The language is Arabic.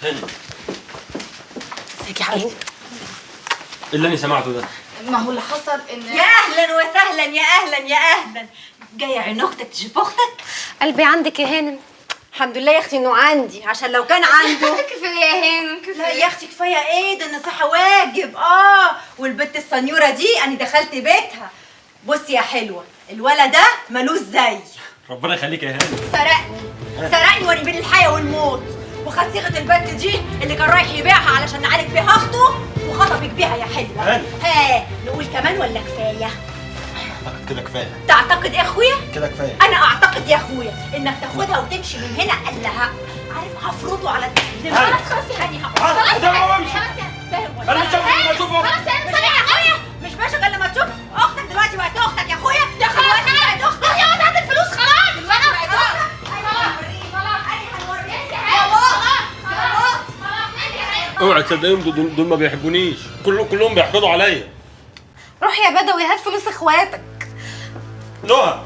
هاني ازيك يا حبيبتي؟ اللي انا سمعته ده ما هو اللي حصل ان يا اهلا وسهلا، يا اهلا يا اهلا. جايه عين اختك تشوف اختك؟ قلبي عندك يا هانم. الحمد لله يا اختي انه عندي، عشان لو كان عنده كفايه يا هانم كفايه. لا يا اختي كفايه ايه ده، النصيحه واجب. والبت السنيوره دي انا دخلت بيتها. بصي يا حلوه، الولد ده ملوش زي. ربنا يخليك يا هاني. سرقني وانا بين الحياه والموت، وخد صيغه البت دي اللي كان رايح يبيعها علشان نعالج بيها اخته، وخطبك بيها يا حلوه. هاني نقول كمان ولا كفايه؟ اعتقد كده كفايه. تعتقد ايه يا اخويا؟ كده كفايه. انا اعتقد يا اخويا انك تاخدها وتمشي من هنا. قال لها عارف هفرضه على التسليم. خلاص يا هاني خلاص فاهم ولا انا مش شايف اشوفه. خلاص يا هاني يا اخويا، مش باشا غير لما تشوف اختك. دلوقتي بقت اختك يا اخويا. يا خلاص بقت اختك. يا واد هات الفلوس خلاص. دلوقتي بقت اختك. اوعى تصدقيهم، دول ما بيحبونيش، كلهم بيحقدوا عليا. روح يا بدوي هات فلوس اخواتك. نهى